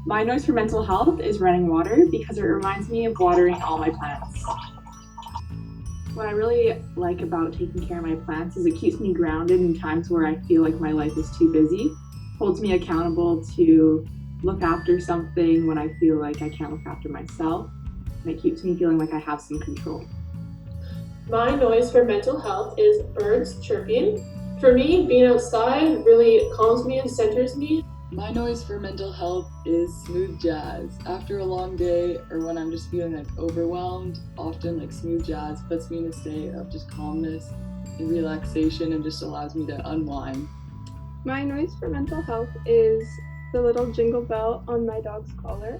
My noise for mental health is running water because it reminds me of watering all my plants. What I really like about taking care of my plants is it keeps me grounded in times where I feel like my life is too busy, holds me accountable to look after something when I feel like I can't look after myself, and it keeps me feeling like I have some control. My noise for mental health is birds chirping. For me, being outside really calms me and centers me. My noise for mental health is smooth jazz. After a long day or when I'm just feeling overwhelmed, often smooth jazz puts me in a state of just calmness and relaxation and just allows me to unwind. My noise for mental health is the little jingle bell on my dog's collar.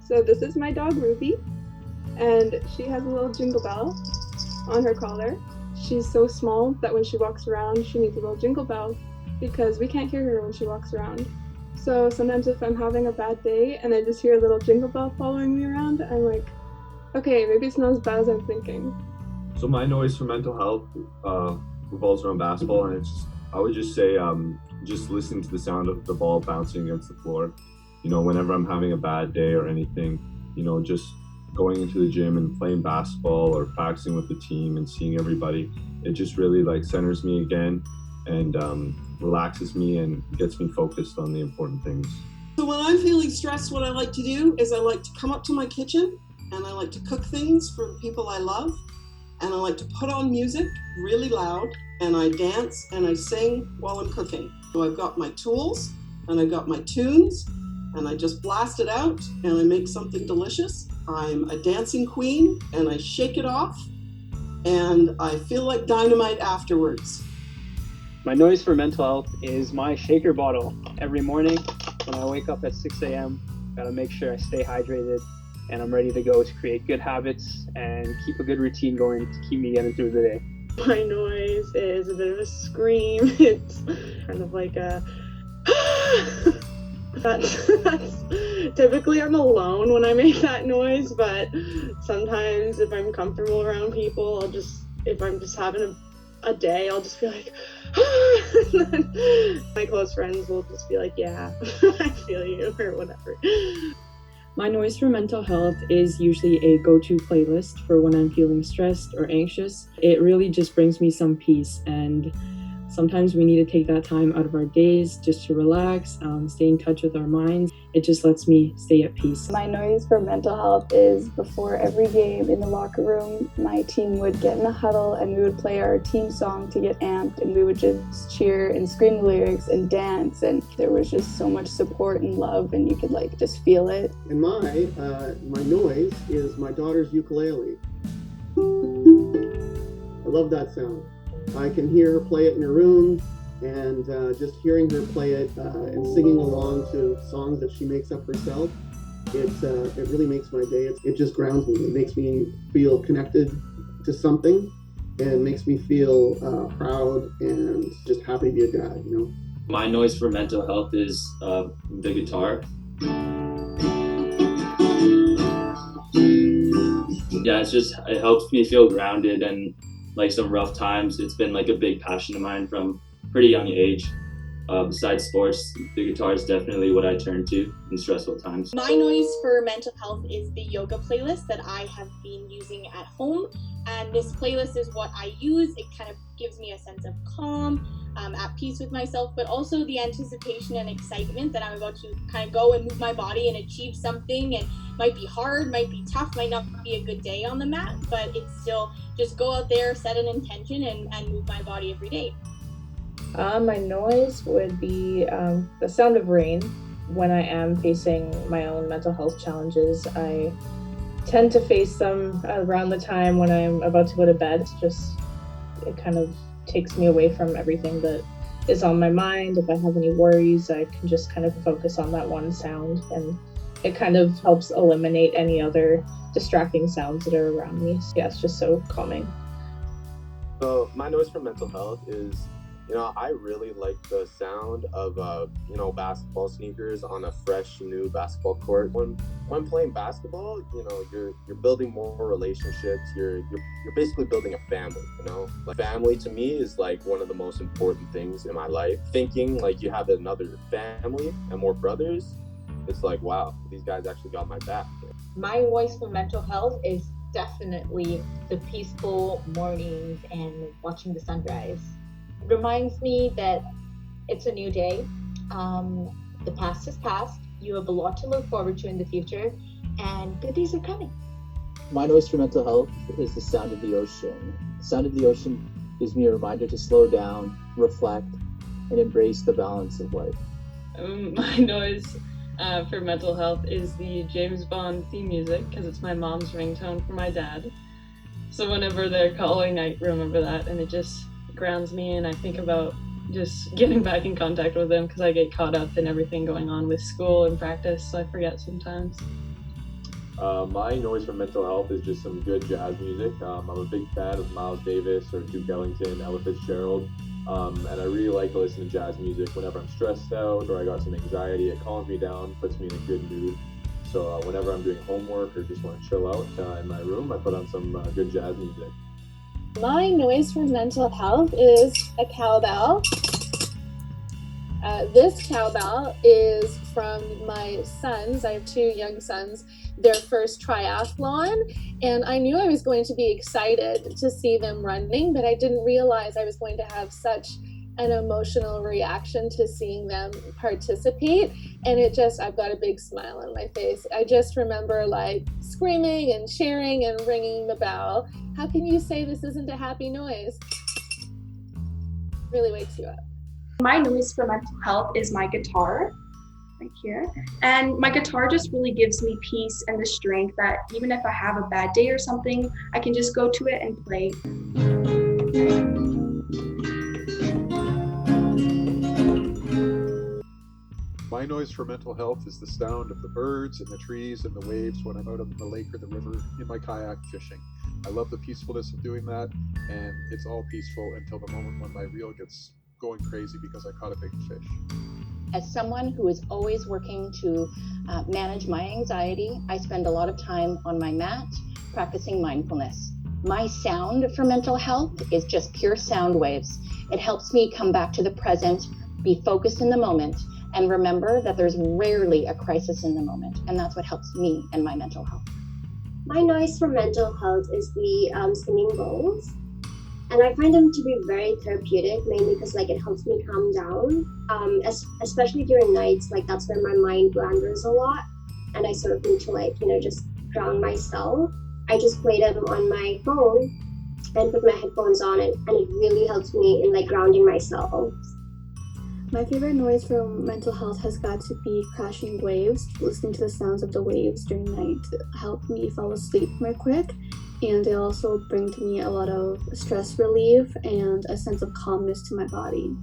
So this is my dog Ruby, and she has a little jingle bell on her collar. She's so small that when she walks around, she needs a little jingle bell because we can't hear her when she walks around. So sometimes if I'm having a bad day and I just hear a little jingle bell following me around, I'm like, okay, maybe it's not as bad as I'm thinking. So my noise for mental health revolves around basketball, and I would just say just listening to the sound of the ball bouncing against the floor. Whenever I'm having a bad day or anything, just going into the gym and playing basketball or practicing with the team and seeing everybody, it just really centers me again and relaxes me and gets me focused on the important things. So when I'm feeling stressed, what I like to do is I like to come up to my kitchen and I like to cook things for the people I love, and I like to put on music really loud and I dance and I sing while I'm cooking. So I've got my tools and I've got my tunes and I just blast it out and I make something delicious. I'm a dancing queen and I shake it off and I feel like dynamite afterwards. My noise for mental health is my shaker bottle. Every morning when I wake up at 6 a.m., gotta make sure I stay hydrated and I'm ready to go to create good habits and keep a good routine going to keep me getting through the day. My noise is a bit of a scream. It's kind of like a that's typically I'm alone when I make that noise, but sometimes if I'm comfortable around people, if I'm just having a day, I'll just be like and then my close friends will just be like, yeah, I feel you, or whatever. My noise for mental health is usually a go-to playlist for when I'm feeling stressed or anxious. It really just brings me some peace, and sometimes we need to take that time out of our days just to relax, stay in touch with our minds. It just lets me stay at peace. My noise for mental health is before every game in the locker room, my team would get in a huddle and we would play our team song to get amped, and we would just cheer and scream the lyrics and dance, and there was just so much support and love and you could just feel it. And my noise is my daughter's ukulele. I love that sound. I can hear her play it in her room, and just hearing her play it and singing along to songs that she makes up herself, it really makes my day. It just grounds me. It makes me feel connected to something and makes me feel proud and just happy to be a dad, My noise for mental health is the guitar. Yeah, it helps me feel grounded, and some rough times, it's been a big passion of mine from a pretty young age. Besides sports, the guitar is definitely what I turn to in stressful times. My noise for mental health is the yoga playlist that I have been using at home, and this playlist is what I use. It kind of gives me a sense of calm, at peace with myself, but also the anticipation and excitement that I'm about to kind of go and move my body and achieve something, and might be hard, might be tough, might not be a good day on the mat, but it's still just go out there, set an intention, and move my body every day. My noise would be the sound of rain. When I am facing my own mental health challenges, I tend to face them around the time when I'm about to go to bed. It kind of takes me away from everything that is on my mind. If I have any worries, I can just kind of focus on that one sound, and it kind of helps eliminate any other distracting sounds that are around me. So yeah, it's just so calming. So my noise for mental health is, I really like the sound of, basketball sneakers on a fresh new basketball court. When playing basketball, you're building more relationships. You're basically building a family. Family to me is one of the most important things in my life. Thinking you have another family and more brothers it's like, wow, these guys actually got my back. My noise for mental health is definitely the peaceful mornings and watching the sunrise. It reminds me that it's a new day. The past is past. You have a lot to look forward to in the future, and good days are coming. My noise for mental health is the sound of the ocean. The sound of the ocean gives me a reminder to slow down, reflect, and embrace the balance of life. My noise for mental health is the James Bond theme music, because it's my mom's ringtone for my dad. So whenever they're calling, I remember that, and it just grounds me, and I think about just getting back in contact with them, because I get caught up in everything going on with school and practice, so I forget sometimes. My noise for mental health is just some good jazz music. I'm a big fan of Miles Davis or Duke Ellington, Ella Fitzgerald, and I really like to listen to jazz music whenever I'm stressed out or I got some anxiety. It calms me down, puts me in a good mood. So whenever I'm doing homework or just want to chill out in my room, I put on some good jazz music. My noise for mental health is a cowbell. This cowbell is from my sons. I have 2 young sons, their first triathlon, and I knew I was going to be excited to see them running, but I didn't realize I was going to have such an emotional reaction to seeing them participate, and I've got a big smile on my face. I just remember like screaming and cheering and ringing the bell. How can you say this isn't a happy noise? Really wakes you up. My noise for mental health is my guitar, right here. And my guitar just really gives me peace and the strength that even if I have a bad day or something, I can just go to it and play. My noise for mental health is the sound of the birds and the trees and the waves when I'm out on the lake or the river in my kayak fishing. I love the peacefulness of doing that, and it's all peaceful until the moment when my reel gets going crazy because I caught a big fish. As someone who is always working to manage my anxiety, I spend a lot of time on my mat practicing mindfulness. My sound for mental health is just pure sound waves. It helps me come back to the present, be focused in the moment, and remember that there's rarely a crisis in the moment. And that's what helps me and my mental health. My noise for mental health is the singing bowls. And I find them to be very therapeutic, mainly because it helps me calm down, especially during nights. That's when my mind wanders a lot, and I sort of need to just drown myself. I just play them on my phone and put my headphones on it, and it really helps me in grounding myself. My favorite noise for mental health has got to be crashing waves. Listening to the sounds of the waves during night help me fall asleep more quick. And they also bring to me a lot of stress relief and a sense of calmness to my body.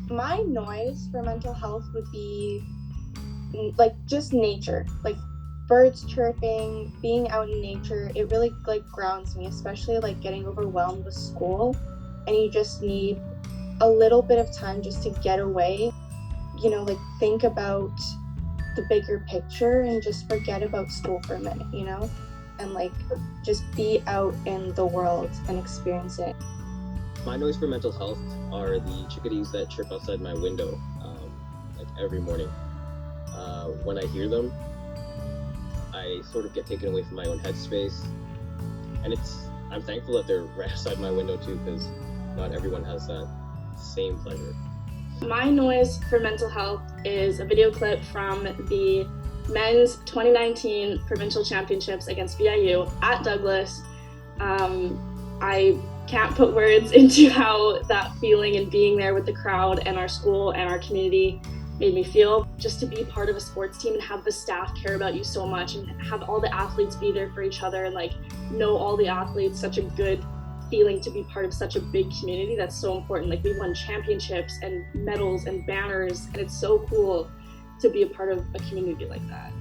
My noise for mental health would be just nature, birds chirping, being out in nature. It really grounds me, especially getting overwhelmed with school, and you just need a little bit of time just to get away, think about the bigger picture and just forget about school for a minute, and just be out in the world and experience it. My noise for mental health are the chickadees that chirp outside my window every morning. When I hear them, I sort of get taken away from my own headspace, and I'm thankful that they're right outside my window too, because not everyone has that same pleasure. My noise for mental health is a video clip from the men's 2019 provincial championships against VIU at Douglas. I can't put words into how that feeling and being there with the crowd and our school and our community made me feel. Just to be part of a sports team and have the staff care about you so much and have all the athletes be there for each other and know all the athletes, such a good feeling to be part of such a big community. That's so important. We won championships and medals and banners, and it's so cool to be a part of a community like that.